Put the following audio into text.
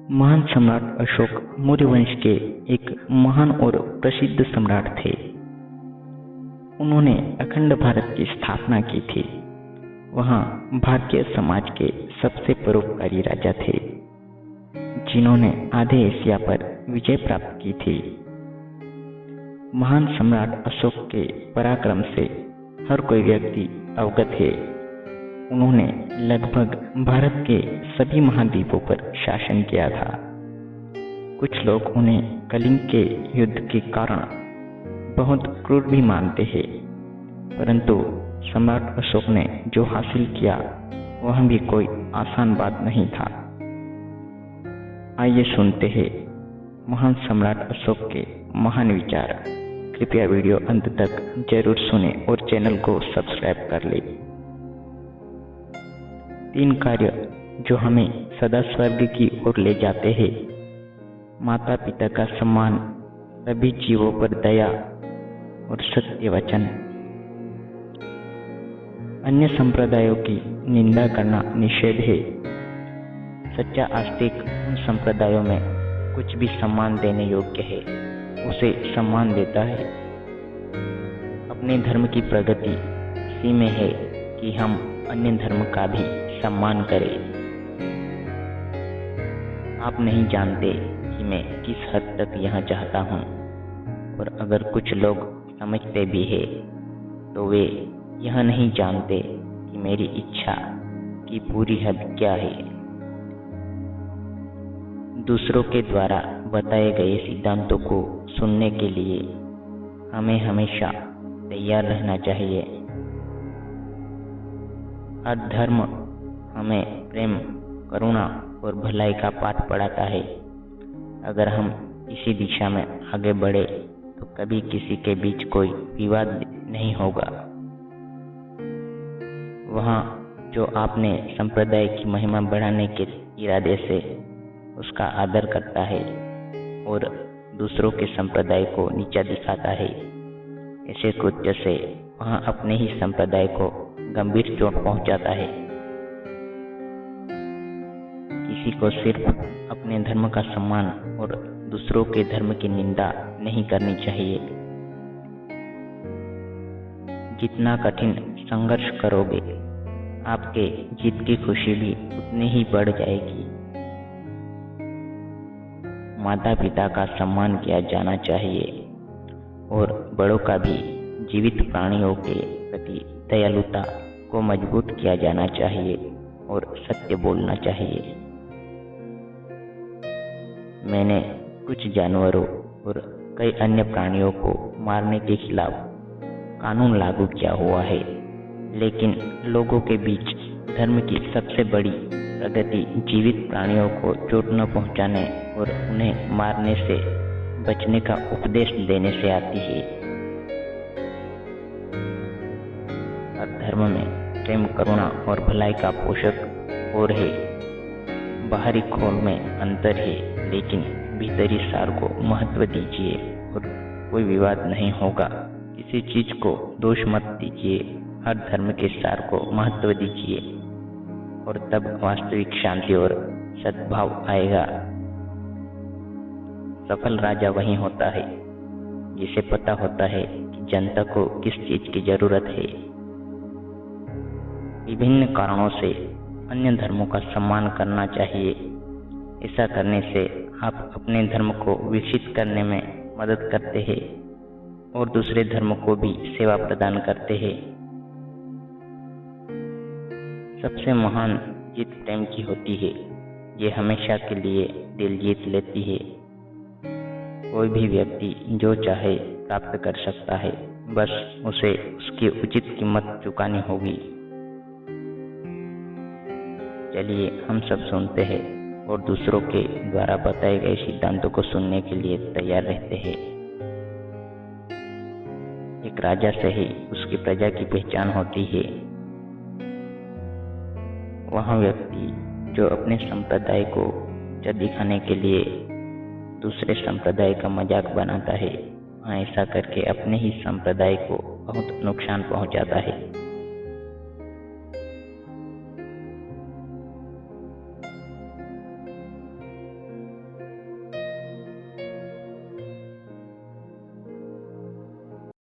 महान सम्राट अशोक मौर्य वंश के एक महान और प्रसिद्ध सम्राट थे। उन्होंने अखंड भारत की स्थापना की थी। वहाँ भारतीय समाज के सबसे परोपकारी राजा थे, जिन्होंने आधे एशिया पर विजय प्राप्त की थी। महान सम्राट अशोक के पराक्रम से हर कोई व्यक्ति अवगत है। उन्होंने लगभग भारत के सभी महाद्वीपों पर शासन किया था। कुछ लोग उन्हें कलिंग के युद्ध के कारण बहुत क्रूर भी मानते हैं, परंतु सम्राट अशोक ने जो हासिल किया वह भी कोई आसान बात नहीं था। आइए सुनते हैं महान सम्राट अशोक के महान विचार। कृपया वीडियो अंत तक जरूर सुनें और चैनल को सब्सक्राइब कर लें। 3 कार्य जो हमें सदा स्वर्ग की ओर ले जाते हैं: माता पिता का सम्मान, सभी जीवों पर दया और सत्य वचन। अन्य संप्रदायों की निंदा करना निषेध है। सच्चा आस्तिक उन संप्रदायों में कुछ भी सम्मान देने योग्य है उसे सम्मान देता है। अपने धर्म की प्रगति इसी में है कि हम अन्य धर्म का भी सम्मान करें। आप नहीं जानते कि मैं किस हद तक यहाँ चाहता हूँ, और अगर कुछ लोग समझते भी हैं तो वे यह नहीं जानते कि मेरी इच्छा की पूरी हद क्या है। दूसरों के द्वारा बताए गए सिद्धांतों को सुनने के लिए हमें हमेशा तैयार रहना चाहिए। हर धर्म हमें प्रेम, करुणा और भलाई का पाठ पढ़ाता है। अगर हम इसी दिशा में आगे बढ़े तो कभी किसी के बीच कोई विवाद नहीं होगा। वहाँ जो आपने संप्रदाय की महिमा बढ़ाने के इरादे से उसका आदर करता है और दूसरों के संप्रदाय को नीचा दिखाता है, ऐसे कृत्य से वहाँ अपने ही संप्रदाय को गंभीर चोट पहुँचाता है। किसी को सिर्फ अपने धर्म का सम्मान और दूसरों के धर्म की निंदा नहीं करनी चाहिए। जितना कठिन संघर्ष करोगे, आपके जीत की खुशी भी उतनी ही बढ़ जाएगी। माता पिता का सम्मान किया जाना चाहिए और बड़ों का भी। जीवित प्राणियों के प्रति दयालुता को मजबूत किया जाना चाहिए और सत्य बोलना चाहिए। मैंने कुछ जानवरों और कई अन्य प्राणियों को मारने के खिलाफ कानून लागू किया हुआ है, लेकिन लोगों के बीच धर्म की सबसे बड़ी प्रगति जीवित प्राणियों को चोट न पहुंचाने और उन्हें मारने से बचने का उपदेश देने से आती है। हर धर्म में प्रेम, करुणा और भलाई का पोषक और है। बाहरी खोल में अंतर है, लेकिन भीतरी सार को महत्व दीजिए और कोई विवाद नहीं होगा। किसी चीज को दोष मत दीजिए, हर धर्म के सार को महत्व दीजिए और तब वास्तविक शांति और सद्भाव आएगा। सफल राजा वही होता है जिसे पता होता है कि जनता को किस चीज की जरूरत है। विभिन्न कारणों से अन्य धर्मों का सम्मान करना चाहिए। ऐसा करने से आप अपने धर्म को विकसित करने में मदद करते हैं और दूसरे धर्म को भी सेवा प्रदान करते हैं। सबसे महान जीत प्रेम की होती है। ये हमेशा के लिए दिल जीत लेती है। कोई भी व्यक्ति जो चाहे प्राप्त कर सकता है, बस उसे उसकी उचित कीमत चुकानी होगी। चलिए हम सब सुनते हैं और दूसरों के द्वारा बताए गए सिद्धांतों को सुनने के लिए तैयार रहते हैं। एक राजा से ही उसकी प्रजा की पहचान होती है। वह व्यक्ति जो अपने संप्रदाय को ऊंचा दिखाने के लिए दूसरे संप्रदाय का मजाक बनाता है, वह ऐसा करके अपने ही संप्रदाय को बहुत नुकसान पहुंचाता है।